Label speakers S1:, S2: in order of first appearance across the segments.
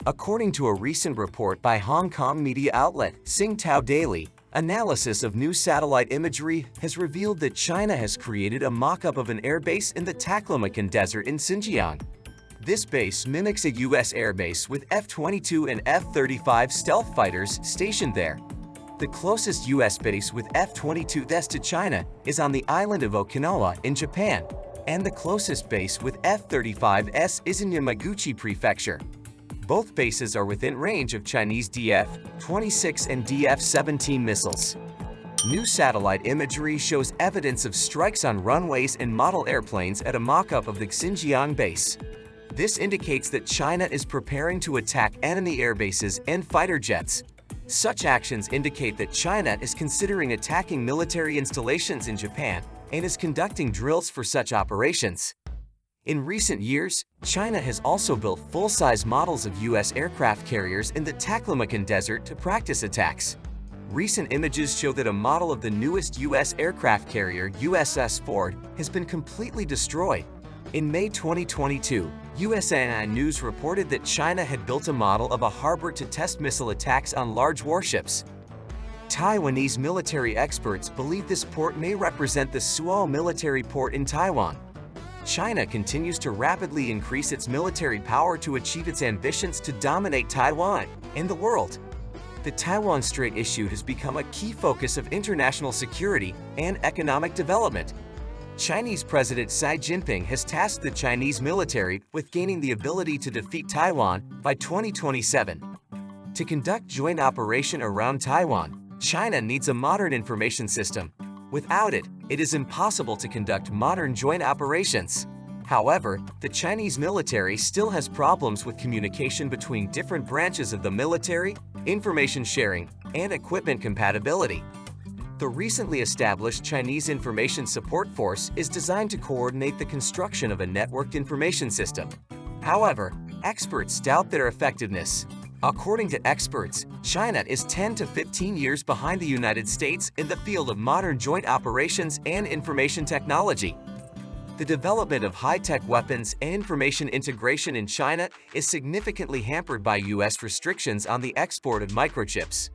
S1: According to a recent report by Hong Kong media outlet Singtao Daily, analysis of new satellite imagery has revealed that China has created a mock-up of an airbase in the Taklamakan Desert in Xinjiang. This base mimics a U.S. airbase with F-22 and F-35 stealth fighters stationed there. The closest U.S. base with F-22s to China is on the island of Okinawa in Japan, and the closest base with F-35s is in Yamaguchi Prefecture. Both bases are within range of Chinese DF-26 and DF-17 missiles. New satellite imagery shows evidence of strikes on runways and model airplanes at a mock-up of the Xinjiang base. This indicates that China is preparing to attack enemy airbases and fighter jets. Such actions indicate that China is considering attacking military installations in Japan and is conducting drills for such operations. In recent years, China has also built full-size models of U.S. aircraft carriers in the Taklamakan Desert to practice attacks. Recent images show that a model of the newest U.S. aircraft carrier, USS Ford, has been completely destroyed. In May 2022, USNI News reported that China had built a model of a harbor to test missile attacks on large warships. Taiwanese military experts believe this port may represent the Suao military port in Taiwan. China continues to rapidly increase its military power to achieve its ambitions to dominate Taiwan and the world. The Taiwan Strait issue has become a key focus of international security and economic development. Chinese President Xi Jinping has tasked the Chinese military with gaining the ability to defeat Taiwan by 2027. To conduct joint operation around Taiwan, China needs a modern information system. Without it, it is impossible to conduct modern joint operations. However, the Chinese military still has problems with communication between different branches of the military, information sharing, and equipment compatibility. The recently established Chinese Information Support Force is designed to coordinate the construction of a networked information system. However, experts doubt their effectiveness. According to experts, China is 10 to 15 years behind the United States in the field of modern joint operations and information technology. The development of high-tech weapons and information integration in China is significantly hampered by U.S. restrictions on the export of microchips.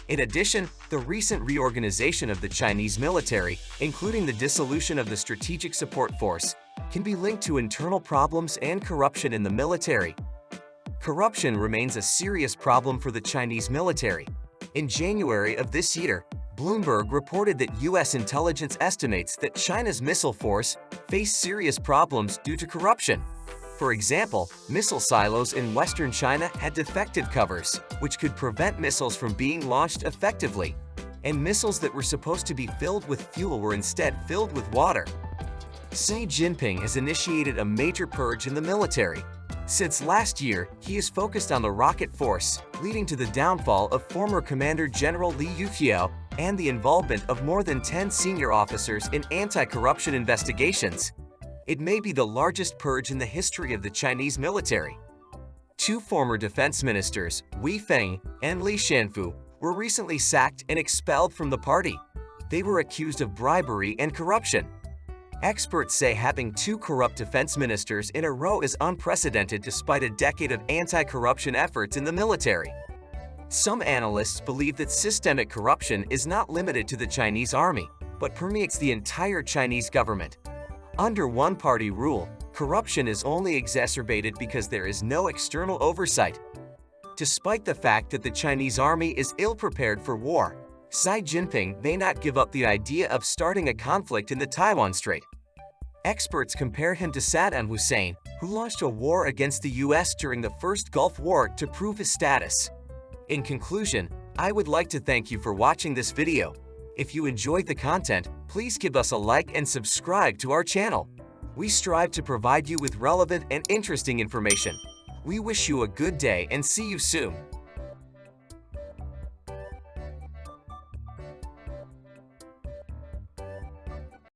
S1: In addition, the recent reorganization of the Chinese military, including the dissolution of the Strategic Support Force, can be linked to internal problems and corruption in the military. Corruption remains a serious problem for the Chinese military. In January of this year, Bloomberg reported that U.S. intelligence estimates that China's missile force faced serious problems due to corruption. For example, missile silos in western China had defective covers, which could prevent missiles from being launched effectively, and missiles that were supposed to be filled with fuel were instead filled with water. Xi Jinping has initiated a major purge in the military. Since last year, he is focused on the rocket force, leading to the downfall of former Commander General Li Yuqiao and the involvement of more than 10 senior officers in anti-corruption investigations. It may be the largest purge in the history of the Chinese military. Two former defense ministers, Wei Feng and Li Shanfu, were recently sacked and expelled from the party. They were accused of bribery and corruption. Experts say having two corrupt defense ministers in a row is unprecedented despite a decade of anti-corruption efforts in the military. Some analysts believe that systemic corruption is not limited to the Chinese army, but permeates the entire Chinese government. Under one-party rule, corruption is only exacerbated because there is no external oversight. Despite the fact that the Chinese army is ill-prepared for war, Xi Jinping may not give up the idea of starting a conflict in the Taiwan Strait. Experts compare him to Saddam Hussein, who launched a war against the U.S. during the First Gulf War to prove his status. In conclusion, I would like to thank you for watching this video. If you enjoyed the content, please give us a like and subscribe to our channel. We strive to provide you with relevant and interesting information. We wish you a good day and see you soon.